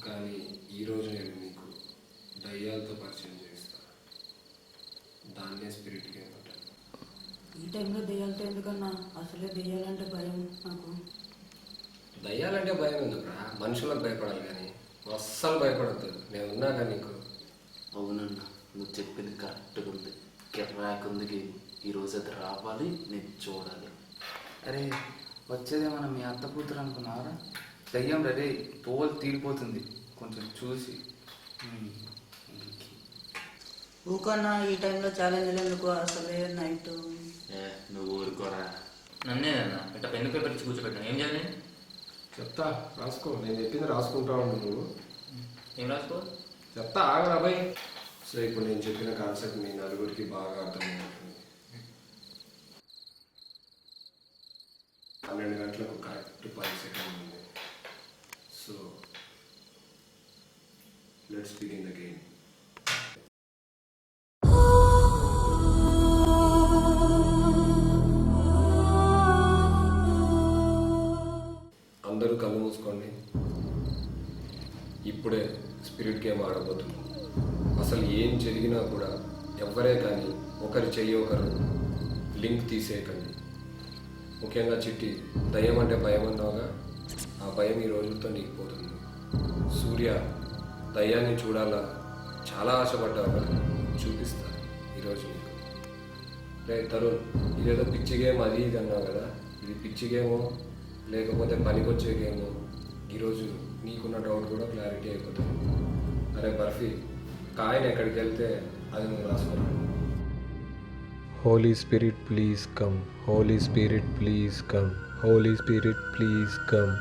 కానీ ఈరోజు నేను మీకు దయ్యాలతో పరిచయం చేస్తాను. దాన్నే స్పిరిట్ గేమ్ అంటారు. ఈ టైంలో దెయ్యాలతో ఎందుకన్నా? అసలే దెయ్యాలంటే భయం నాకు. దయ్యాలంటే భయం ఎందుకురా? మనుషులకు భయపడాలి కానీ అస్సలు భయపడద్దు. నేను ఉన్నాగా నీకు. అవునన్నా, నువ్వు చెప్పింది కరెక్ట్గా ఉంది. కిర్రాకుందికి ఈరోజు అది రావాలి, నేను చూడాలి. అరే వచ్చేదేమన్నా మీ అత్త కూతురు అనుకున్నారా? దయ్యం రే తోలు తీరిపోతుంది కొంచెం చూసి. ఊకన్నా ఈ టైంలో ఛాలెంజ్లు ఎందుకు? అసలే నైట్. నువ్వు ఊరుకోరా. నన్నేనన్నా ఇట్లా పెన్ను పేపర్ ఇచ్చి కూర్చోబెట్టినా ఏం చేయాలి? చెప్తా, రాసుకో. నేను చెప్పింది రాసుకుంటా ఉండు నువ్వు. ఏం రాసుకో? చెప్తా, ఆగరా భయ్. సో ఇప్పుడు నేను చెప్పిన కాన్సెప్ట్ మీ నలుగురికి బాగా అర్థమవుతుంది. 12 గంటలకు కరెక్ట్ 10 సెకండ్ ఉంది. So let's begin the game. అందరూ కళ్ళు మూసుకోండి. ఇప్పుడే స్పిరిట్ గేమ్ ఆడబోతున్నాం. అసలు ఏం జరిగినా కూడా ఎవ్వరే కానీ ఒకరి చెయ్యి ఒకరు లింక్ తీసేయకండి. ముఖ్యంగా చిట్టి, దయ్యం అంటే భయం అన్నావుగా, ఆ భయం ఈ రోజులతో నీకు పోతుంది. సూర్య, దయ్యాన్ని చూడాలా చాలా ఆశపడ్డావుగా, చూపిస్తా ఈరోజు నీకు. తరుణ్, ఇదేదో పిచ్చి గేమ్ అది ఇది అన్నావు కదా, ఇది పిచ్చి గేమో లేకపోతే పనికొచ్చే గేమో ఈరోజు నీకున్న డౌట్ కూడా క్లారిటీ అయిపోతుంది. అరే బర్ఫీ, కాయని ఎక్కడికి వెళ్తే అది నువ్వు రాసుకోవాలి. Holy Spirit, please come. Holy Spirit, please come. Holy Spirit, please come.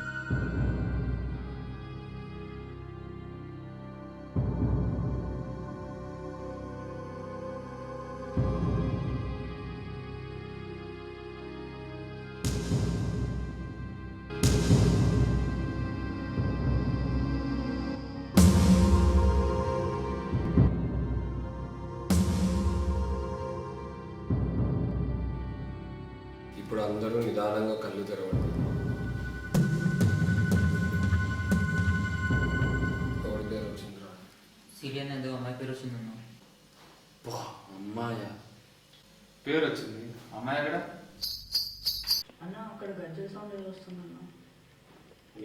ఇప్పుడు అందరూ నిదానంగా కళ్ళు తెరవండి. ఎవరి పేరు వచ్చిందిరా? సీరియల్ ఏదో అమ్మాయి పేరు వచ్చిందన్నా. అమ్మాయా? పేరు వచ్చింది. అమ్మాయి ఎక్కడ? అన్న అక్కడ గజ్జల సౌండ్ ఏదో వస్తుందన్న.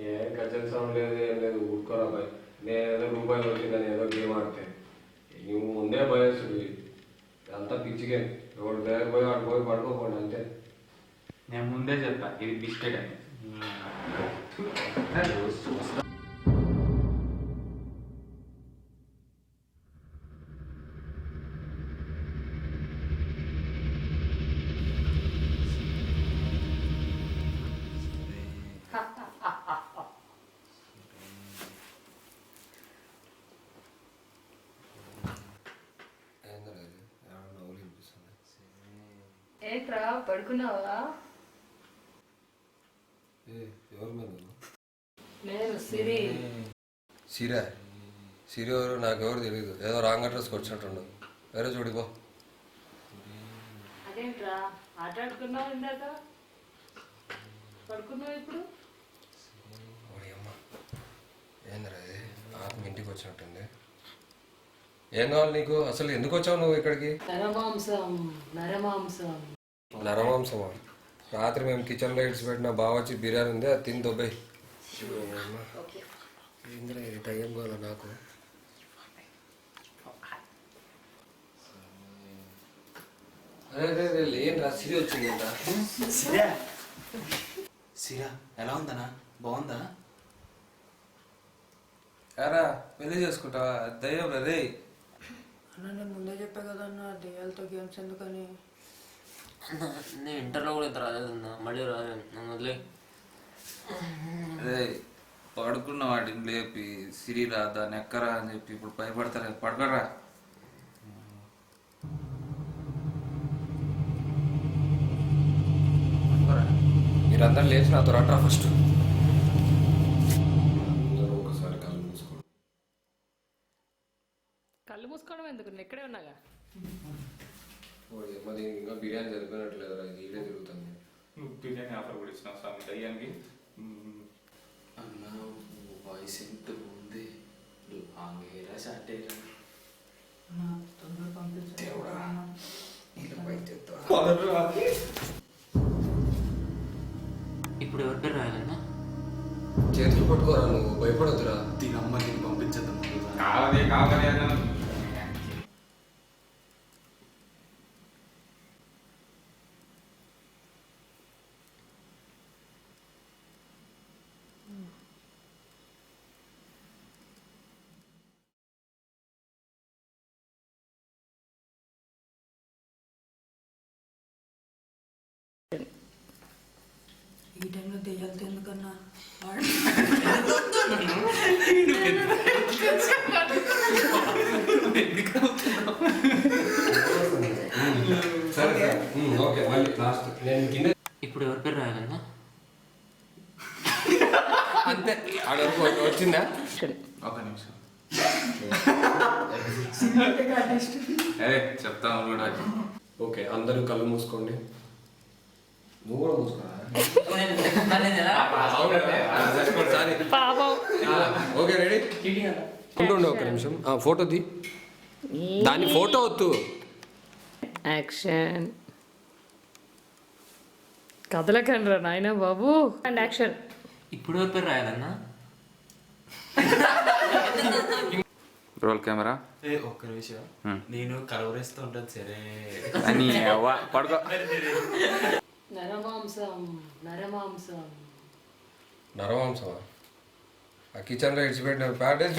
ఏ గజ్జల సౌండ్ లేదు, ఏం లేదు. ఊరుకోరా భయ్. నేను ఏదో రూపాయలు వచ్చిందని ఏదో గేమ్ ఆడితే నువ్వు ముందే భయస్తుడివి. అంతా పిచ్చి గేమ్. ఎవరు దగ్గర పోయి వాడు పోయి పడుకోకండి అంతే. నేను ముందే చెప్పా ఇది బిస్కెట్ అని. ఏంట్రా పడుకున్నావా? ఎవరు మీద? నేను సిరి. సిరా? సిరి ఎవరు? నాకు ఎవరు తెలియదు. ఏదో రాంగ్ అడ్రస్కి వచ్చినట్టుండు. వేరే చూడిపో. అదేంట్రా ఆటాడుకున్నావు ఇందాక, పడుకున్నావు ఇప్పుడు? అమ్మ ఏందిరా ఇది? ఆత్మ ఇంటికి వచ్చినట్టుంది. ఏం కావాలి నీకు? అసలు ఎందుకు వచ్చావు నువ్వు ఇక్కడికి? నరమాంసం. నరమాంసం. నరమాంసమా? రాత్రి మేము కిచెన్ లైట్స్ పెట్టిన బాగా వచ్చి బిర్యానీ ఉంది, అది తిని దొబ్బాయి. ఏందిరా ఇది? టైం కావాలా నాకు? అరే అరే అరే లేని సిరి వచ్చిందంట. సిరా ఎలా ఉందనా? బాగుందా? ఎరా పెళ్లి చేసుకుంటావా? దయ్యం రే. అన్న నేను ముందే చెప్పా కదా అన్న, దెయ్యాలతో గేమ్స్ ఎందుకని. నేను ఇంటర్లో కూడా ఇంత రాలేదన్నా, మళ్ళీ రాలేదు. నన్ను వదిలే. అదే పడుకున్న వాటిని లేపి సిరి రాదా నెక్కరా అని చెప్పి ఇప్పుడు భయపడతారా? పడుకోరా. మీరందరూ లేచి నాతో రండి ఫస్ట్. ఒకసారి కళ్ళు మూసుకోండి. కళ్ళు మూసుకోవడం ఎందుకు? నేను ఇక్కడే ఉన్నాగా. మరి ఇంకా బిర్యానీ జరిపినట్లేదు, ఇది ఈడే తిరుగుతుంది. నువ్వు బిర్యానీ ఆఫర్ కూడా ఇచ్చినావు స్వామి దయ్యానికి. అన్న వాయిస్ ఎంత ఉంది. షార్ట్ అయ్యారు. అన్న, తొందరగా పంపించండి అన్న. ఇప్పుడు ఎవరి పేరు రాయాలన్నా? చేతులు పట్టుకోరా, నువ్వు భయపడొద్దురా. దీని అమ్మ దీన్ని పంపించేద్దాం ముందుగా. కావాలి అన్న. ఈ టైంలో దెయ్యాలతో ఎందుకన్నా సరే సరే. ఓకే, మళ్ళీ లాస్ట్ నేను గిన్నె ఇప్పుడు ఎవరి పేరు రాయాలన్నా? అంతే. ఆడవరకు వచ్చిందా? ఒక నిమిషం. అరే చెప్తాను కూడా. ఓకే, అందరూ కళ్ళు మూసుకోండి. నువ్వు కూడా మూసుకోరా. సారీ. పాపం. Okay, ready? ఉండు ఒక నిమిషం. ఫోటో తీ. దాని ఫోటో వద్దు. యాక్షన్. కదలకండి రా నాయనా బాబు. And action. ఇప్పుడు ఎవరి పేరు రాయాలన్నా? రోల్ కెమెరా ఒక్క నిమిషం, నేను కలవరేస్తూ ఉంటాను. సరే అని పడుకో. నరమాంసం నరమాంసం. నరమాంసమా? ఆ కిచెన్లో ఇడిచిపెట్టిన ప్యాటేజ్